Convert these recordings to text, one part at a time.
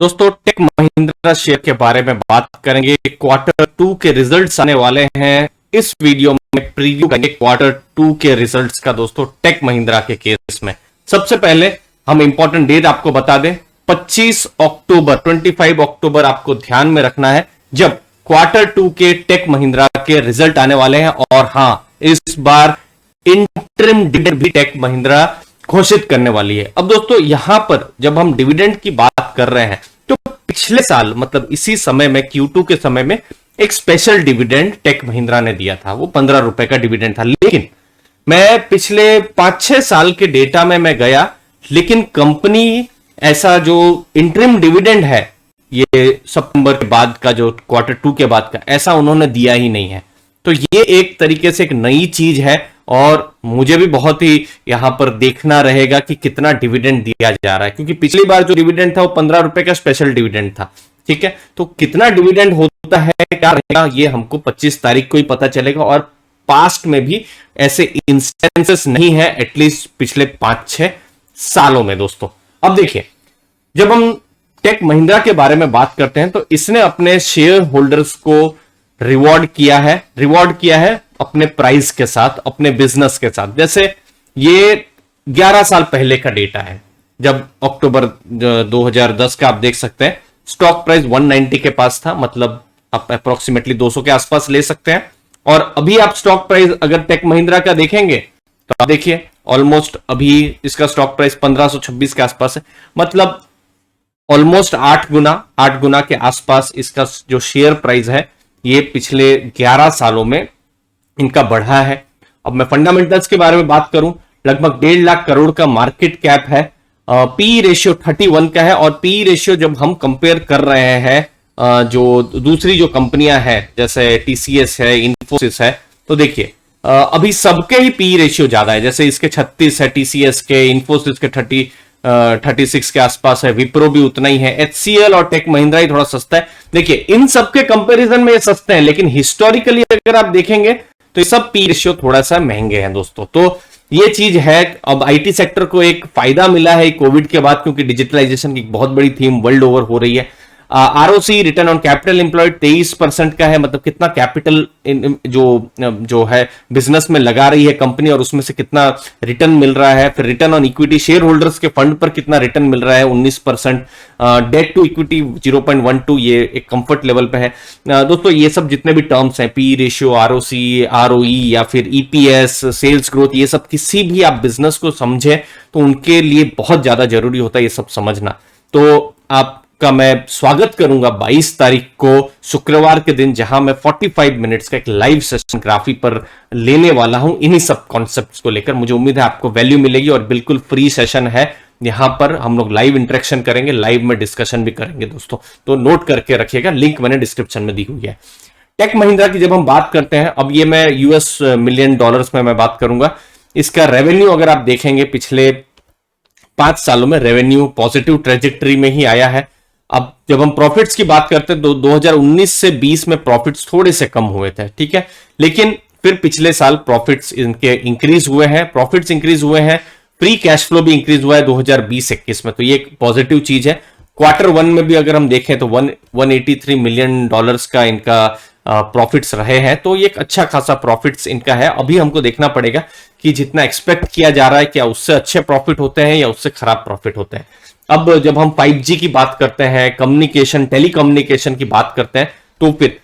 दोस्तों take Mahindra share के बारे में बात करेंगे। क्वार्टर टू के रिजल्ट्स आने वाले हैं। इस वीडियो में प्रीव्यू करेंगे क्वार्टर टू के रिजल्ट्स का दोस्तों टेक महिंद्रा के केस में। सबसे पहले हम इंपॉर्टेंट डेट आपको बता दें, 25 अक्टूबर आपको ध्यान में रखना है जब क्वार्टर टू के टेक महिंद्रा के रिजल्ट आने वाले हैं। और हां, इस बार इंटरिम डिविडेंड भी टेक महिंद्रा घोषित करने वाली है। अब दोस्तों यहां पर जब हम डिविडेंड की बात कर रहे हैं तो पिछले साल मतलब इसी समय में Q2 के समय में एक स्पेशल डिविडेंड टेक महिंद्रा ने दिया था, वो 15 रुपए का डिविडेंड था। लेकिन मैं पिछले 5-6 साल के डेटा में मैं गया, लेकिन कंपनी ऐसा जो इंटरिम डिविडेंड है ये सितंबर के बाद का, जो क्वार्टर टू के बाद का, ऐसा उन्होंने दिया ही नहीं है। तो ये एक तरीके से एक नई चीज है और मुझे भी बहुत ही यहां पर देखना रहेगा कि कितना डिविडेंड दिया जा रहा है, क्योंकि पिछली बार जो डिविडेंड था वो 15 रुपए का स्पेशल डिविडेंड था। ठीक है, तो कितना डिविडेंड होता है, क्या रहेगा, ये हमको 25 तारीख को ही पता चलेगा। और पास्ट में भी ऐसे इंस्टेंसेस नहीं है, एटलीस्ट पिछले 5-6 सालों में। दोस्तों अब देखिए, जब हम टेक महिंद्रा के बारे में बात करते हैं तो इसने अपने शेयर होल्डर्स को रिवॉर्ड किया है अपने प्राइस के साथ, अपने बिजनेस के साथ। जैसे ये 11 साल पहले का डेटा है, जब अक्टूबर 2010 का आप देख सकते हैं, स्टॉक प्राइस 190 के पास था, मतलब आप अप्रोक्सीमेटली 200 के आसपास ले सकते हैं। और अभी आप स्टॉक प्राइस अगर टेक महिंद्रा का देखेंगे तो आप देखिए ऑलमोस्ट अभी इसका स्टॉक प्राइस 1526 के आसपास है, मतलब ऑलमोस्ट 8 गुना के आसपास इसका जो शेयर प्राइस है ये पिछले 11 सालों में इनका बढ़ा है। अब मैं फंडामेंटल्स के बारे में बात करूं, लगभग 1.5 लाख करोड़ का मार्केट कैप है, पी रेशियो 31 का है। और पी रेशियो जब हम कंपेयर कर रहे हैं जो दूसरी जो कंपनियां हैं जैसे TCS है, इन्फोसिस है, तो देखिए अभी सबके ही पी रेशियो ज्यादा है। जैसे इसके 36 है, TCS के, इन्फोसिस के 36 के आसपास है, विप्रो भी उतना ही है, HCL और टेक महिंद्रा ही थोड़ा सस्ता है। देखिए इन सबके कंपैरिजन में ये सस्ते हैं, लेकिन हिस्टोरिकली अगर आप देखेंगे तो ये सब पी रेशियो थोड़ा सा महंगे हैं दोस्तों। तो ये चीज है। अब आईटी सेक्टर को एक फायदा मिला है कोविड के बाद, क्योंकि डिजिटलाइजेशन की बहुत बड़ी थीम वर्ल्ड ओवर हो रही है। ROC return on capital employed 23% का है, मतलब कितना कैपिटल जो है बिजनेस में लगा रही है कंपनी और उसमें से कितना रिटर्न मिल रहा है। फिर return on equity, share holders के फंड पर कितना रिटर्न मिल रहा है, 19%। डेट टू इक्विटी 0.12, ये एक कंफर्ट लेवल पे है। दोस्तों ये सब जितने भी टर्म्स हैं, पी रेशियो, ROC, ROE या फिर EPS, सेल्स ग्रोथ, ये सब किसी भी आप बिजनेस को समझे तो उनके लिए बहुत ज्यादा जरूरी होता है ये सब समझना। तो आपका मैं स्वागत करूंगा 22 तारीख को शुक्रवार के दिन, जहां मैं 45 मिनट्स का एक लाइव सेशन ग्राफी पर लेने वाला हूं इन्हीं सब कॉन्सेप्ट्स को लेकर। मुझे उम्मीद है आपको वैल्यू मिलेगी और बिल्कुल फ्री सेशन है। यहां पर हम लोग लाइव इंटरेक्शन करेंगे, लाइव में डिस्कशन भी करेंगे दोस्तों, तो नोट करके रखिएगा, लिंक मैंने डिस्क्रिप्शन में दी हुई है। टेक महिंद्रा की जब हम बात करते हैं, अब ये मैं US मिलियन डॉलर्स में मैं बात करूंगा। इसका रेवेन्यू अगर आप देखेंगे पिछले 5 सालों में रेवेन्यू पॉजिटिव ट्रेजेक्टरी में ही आया है। अब जब हम प्रॉफिट्स की बात करते हैं तो 2019 से 20 में प्रॉफिट्स थोड़े से कम हुए थे, ठीक है, लेकिन फिर पिछले साल प्रॉफिट्स इनके इंक्रीज हुए हैं, फ्री कैश फ्लो भी इंक्रीज हुआ है 2020-21 में, तो ये एक पॉजिटिव चीज है। क्वार्टर 1 में भी अगर हम देखें तो 183 मिलियन डॉलर्स का इनका प्रॉफिट्स रहे हैं, तो ये एक अच्छा खासा प्रॉफिट्स इनका है। अभी हमको देखना पड़ेगा कि जितना एक्सपेक्ट किया जा रहा है क्या उससे अच्छे प्रॉफिट होते हैं या उससे खराब प्रॉफिट होते हैं। अब जब हम 5G की बात करते हैं, टेलीकम्युनिकेशन की बात करते हैं, तो फिर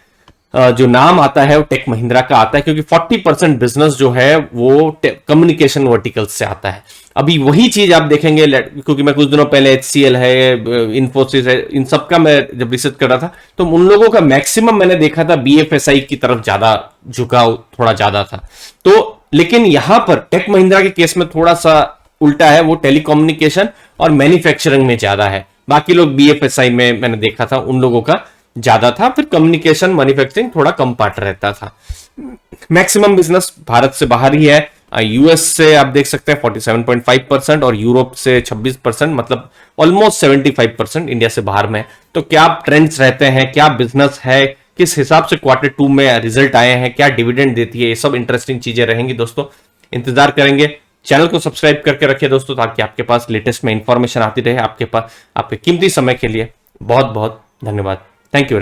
जो नाम आता है वो टेक महिंद्रा का आता है, क्योंकि 40% बिजनेस जो है वो कम्युनिकेशन वर्टिकल्स से आता है। अभी वही चीज आप देखेंगे, क्योंकि मैं कुछ दिनों पहले HCL है, इन्फोसिस है, इन सब का मैं जब रिसर्च कर रहा था तो उन लोगों का मैक्सिमम मैंने देखा था BFSI की तरफ ज्यादा झुकाव थोड़ा ज्यादा था। तो लेकिन यहां पर टेक महिंद्रा के केस में थोड़ा सा उल्टा है, वो टेलीकम्युनिकेशन और मैन्युफैक्चरिंग में ज्यादा है। बाकी लोग BFSI में मैंने देखा था उन लोगों का ज्यादा था, फिर कम्युनिकेशन मैन्युफैक्चरिंग थोड़ा कम पार्ट रहता था। मैक्सिमम बिजनेस भारत से बाहर ही है। US से आप देख सकते हैं 47.5% और यूरोप से 26%, मतलब ऑलमोस्ट 75% इंडिया से बाहर में है। तो क्या ट्रेंड्स रहते हैं, क्या बिजनेस है, किस हिसाब से क्वार्टर 2 में रिजल्ट आए हैं, क्या डिविडेंड देती है, ये सब इंटरेस्टिंग चीजें रहेंगी दोस्तों। इंतजार करेंगे, चैनल को सब्सक्राइब करके रखिए दोस्तों, ताकि आपके पास लेटेस्ट में इंफॉर्मेशन आती रहे। आपके कीमती समय के लिए बहुत बहुत धन्यवाद। Thank you.